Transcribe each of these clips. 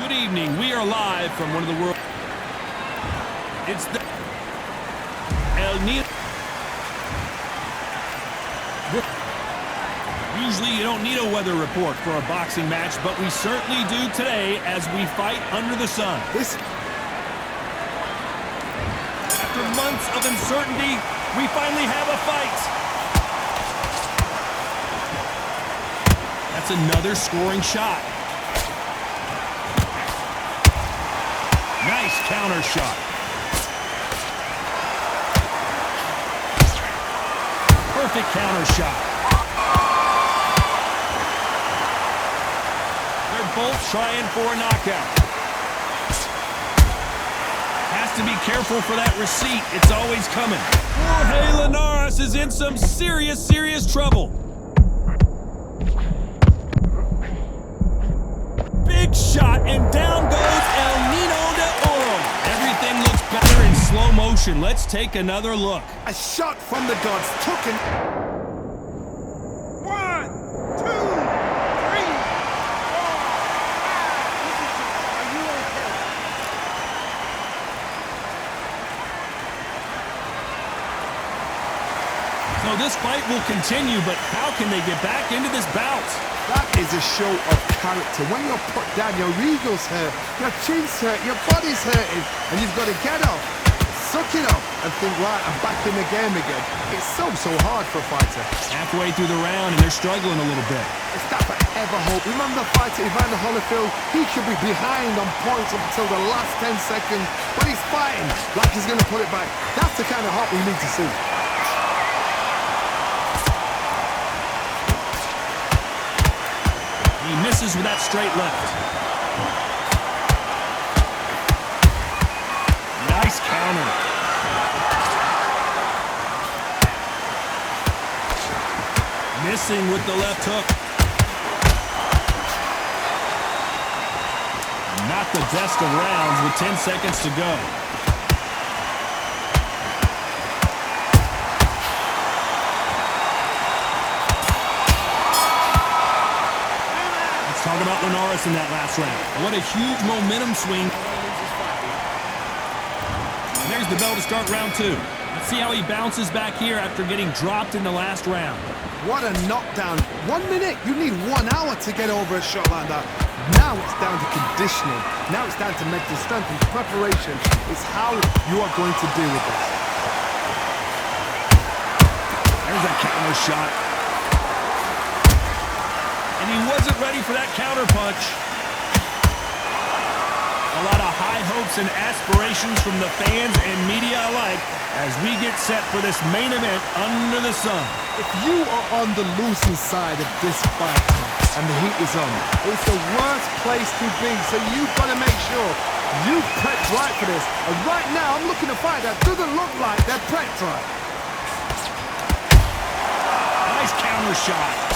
Good evening. We are live from one of the world. It's the El Nido. Usually you don't need a weather report for a boxing match, but we certainly do today as we fight under the sun. After months of uncertainty, we finally have a fight. That's another scoring shot. Nice counter shot. Perfect counter shot. They're both trying for a knockout. Has to be careful for that receipt. It's always coming. Jorge Linares is in some serious trouble. Big shot, and down goes El Nido de Oro. Everything looks better in slow motion. Let's take another look. A shot from the gods took him. 1, 2, 3, 4, 5. Are you okay? So this fight will continue, but how can they get back into this bout? That is a show of character. When you're put down, your ego's hurt, your chin's hurt, your body's hurting, and you've got to get up, suck it up, and think, right, I'm back in the game again. It's so hard for a fighter. Halfway through the round, and they're struggling a little bit. It's that forever hope. Remember the fighter, Evander Holyfield? He could be behind on points up until the last 10 seconds, but he's fighting like he's going to put it back. That's the kind of hope we need to see. He misses with that straight left. Nice counter. Missing with the left hook. Not the best of rounds with 10 seconds to go. Talk about Linares in that last round. What a huge momentum swing. And there's the bell to start round 2. Let's see how he bounces back here after getting dropped in the last round. What a knockdown. 1 minute. You need 1 hour to get over a shot like that. Now it's down to conditioning. Now it's down to mental strength and preparation. It's how you are going to deal with this. There's that counter shot. And he wasn't ready for that counter punch. A lot of high hopes and aspirations from the fans and media alike as we get set for this main event under the sun. If you are on the losing side of this fight and the heat is on, it's the worst place to be. So you've got to make sure you prep right for this. And right now, I'm looking to fight that doesn't look like they're prepped right. Nice counter shot.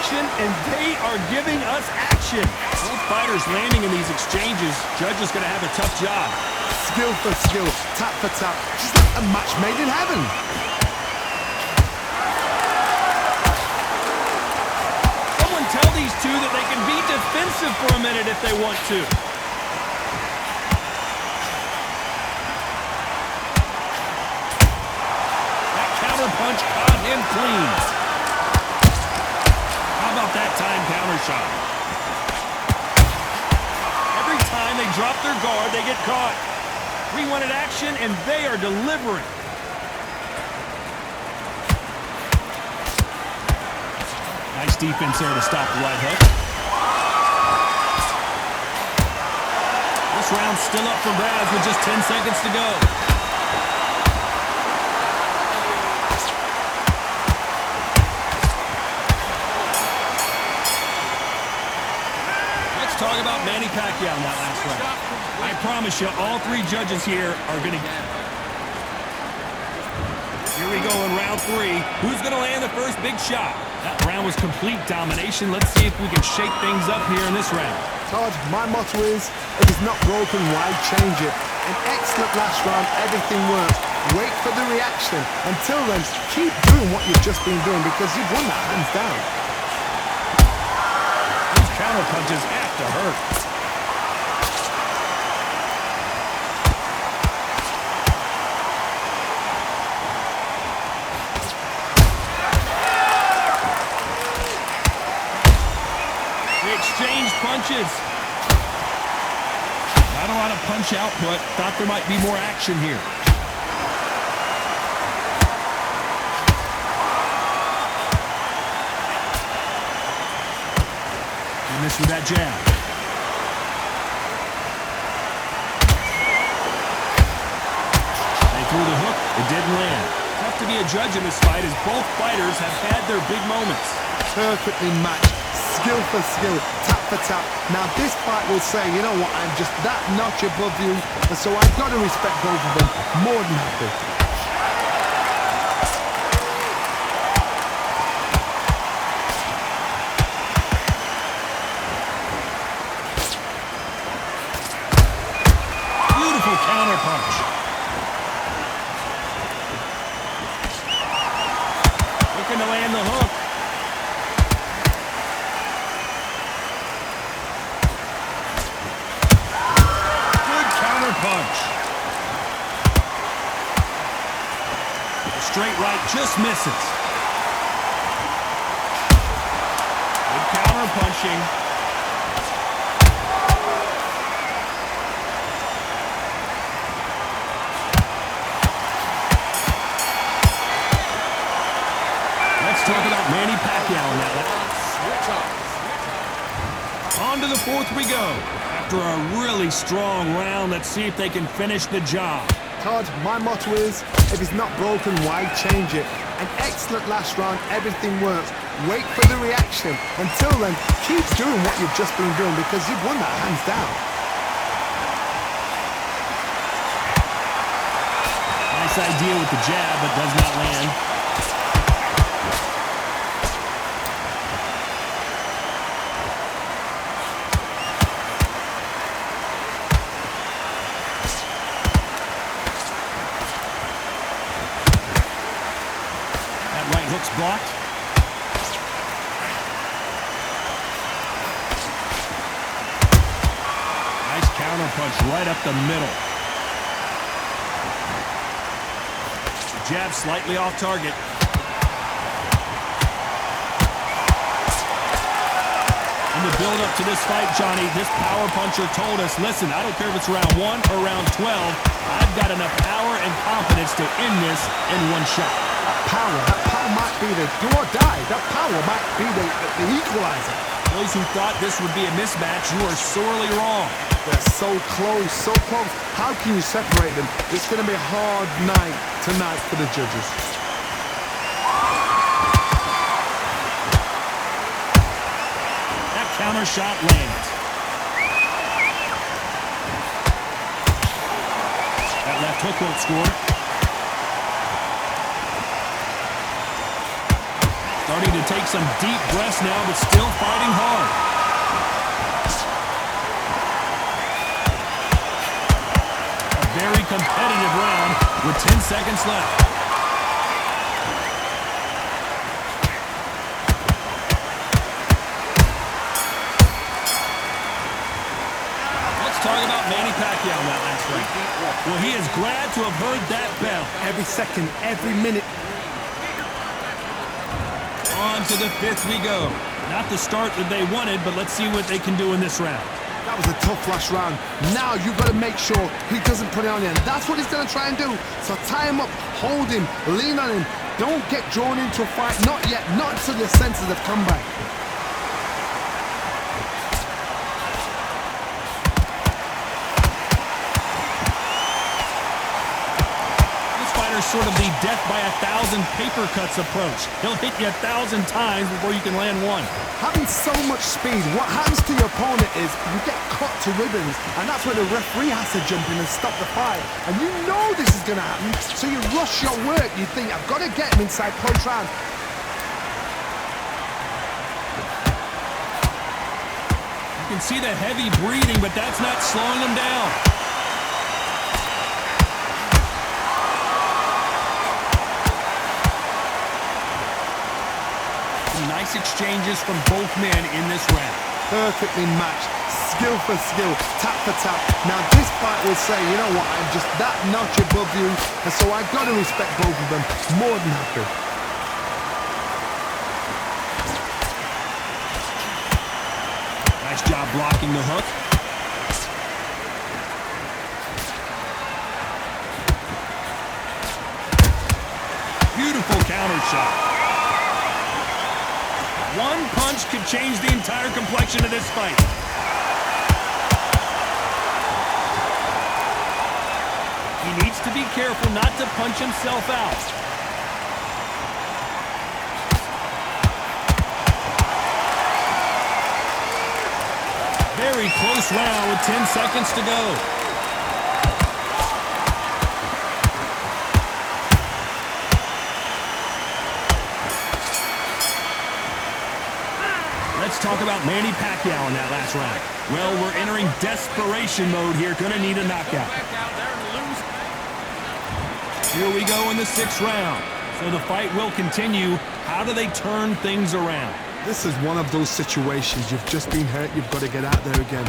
And they are giving us action. Both fighters landing in these exchanges. Judge is going to have a tough job. Skill for skill, tap for tap. Just like a match made in heaven. Someone tell these two that they can be defensive for a minute if they want to. That counter punch caught him clean. That time counter shot. Every time they drop their guard, they get caught. We wanted action, and they are delivering. Nice defense there to stop the right hook. This round's still up for grabs with just 10 seconds to go. Talk about Manny Pacquiao in that last round. I promise you, all 3 judges here are going to... Here we go in round 3. Who's going to land the first big shot? That round was complete domination. Let's see if we can shake things up here in this round. Todd, my motto is, if it's not broken, why change it? An excellent last round, everything worked. wait for the reaction. Until then, keep doing what you've just been doing because you've won that hands down. These counter punches have to hurt. They exchange punches. Not a lot of punch output. Thought there might be more action here. He missed with that jab. They threw the hook. It didn't land. Tough to be a judge in this fight as both fighters have had their big moments. Perfectly matched. Skill for skill, tap for tap. Now this fight will say, you know what, I'm just that notch above you, and so I've got to respect both of them. More than happy. Beautiful counter punch. Looking to land the hook. Punch. The straight right just misses. Good counter punching. Let's talk about Manny Pacquiao now. On to the fourth we go. After a really strong round, let's see if they can finish the job. Todd, my motto is, if it's not broken, why change it? An excellent last round, everything works. Wait for the reaction. Until then, keep doing what you've just been doing because you've won that hands down. Nice idea with the jab, but does not land. Hook's blocked. Nice counter punch right up the middle. Jab slightly off target. In the build-up to this fight, Johnny, this power puncher told us, listen, I don't care if it's round 1 or round 12, I've got enough power and confidence to end this in one shot. That power might be the do or die. That power might be the equalizer. Those who thought this would be a mismatch, you are sorely wrong. They're so close, so close. How can you separate them? It's going to be a hard night tonight for the judges. That counter shot lands. That left hook won't score. Starting to take some deep breaths now, but still fighting hard. A very competitive round with 10 seconds left. Let's talk about Manny Pacquiao that last fight. Well, he is glad to have heard that bell. Every second, every minute. On to the fifth we go. Not the start that they wanted, but let's see what they can do in this round. That was a tough last round. Now you've got to make sure he doesn't put it on you. And that's what he's going to try and do. So tie him up, hold him, lean on him. Don't get drawn into a fight. Not yet. Not until your senses have come back. Sort of the death by 1,000 paper cuts approach. He'll hit you 1,000 times before you can land one. Having so much speed, what happens to your opponent is you get cut to ribbons, and that's where the referee has to jump in and stop the fight. And you know this is going to happen, so you rush your work. You think, I've got to get him inside punch round. You can see the heavy breathing, but that's not slowing him down. nice exchanges from both men in this round. Perfectly matched, skill for skill, tap for tap. Now this fight will say, you know what, I'm just that notch above you, and so I've got to respect both of them more than happy. Nice job blocking the hook. Beautiful counter shot. One punch could change the entire complexion of this fight. He needs to be careful not to punch himself out. Very close round with 10 seconds to go. Let's talk about Manny Pacquiao in that last round. Well, we're entering desperation mode here. Gonna need a knockout. Here we go in the 6th round. So the fight will continue. How do they turn things around? This is one of those situations. You've just been hurt. You've got to get out there again.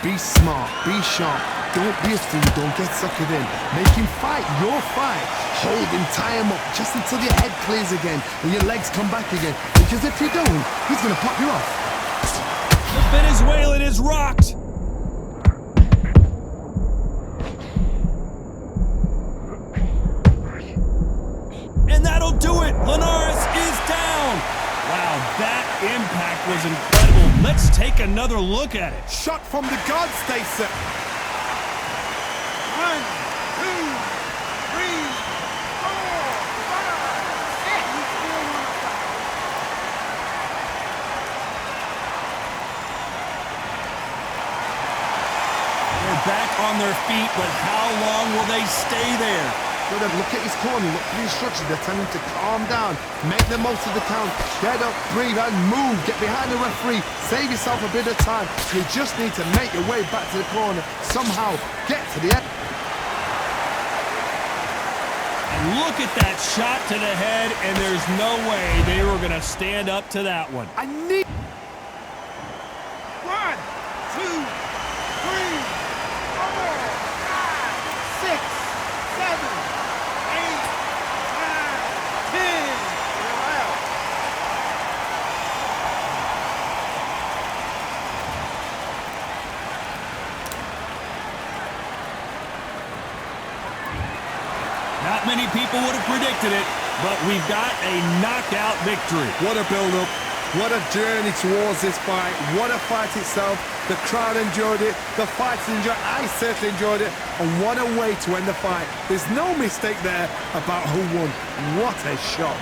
Be smart. Be sharp. Don't be a fool. Don't get suckered in. Make him fight your fight. Hold him, tie him up just until your head clears again and your legs come back again. Because if you don't, he's going to pop you off. The Venezuelan is rocked. And that'll do it. Linares is down. Wow, that impact was incredible. Let's take another look at it. Shot from the guard station. 1, 2, 3, 4, 5, 6. They're back on their feet, but how long will they stay there? Look at his corner, look at the instructions. They're telling him to calm down, make the most of the count, get up, breathe, and move. Get behind the referee, save yourself a bit of time. You just need to make your way back to the corner, somehow get to the end. And look at that shot to the head, and there's no way they were going to stand up to that one. I need... 1, 2, 3, 4, 5, 6, 7, 8, 9, 10. Not many people would have predicted it, but we've got a knockout victory. What a build-up. What a journey towards this fight. What a fight itself. The crowd enjoyed it. The fighters enjoyed it. I certainly enjoyed it. And what a way to end the fight. There's no mistake there about who won. What a shot.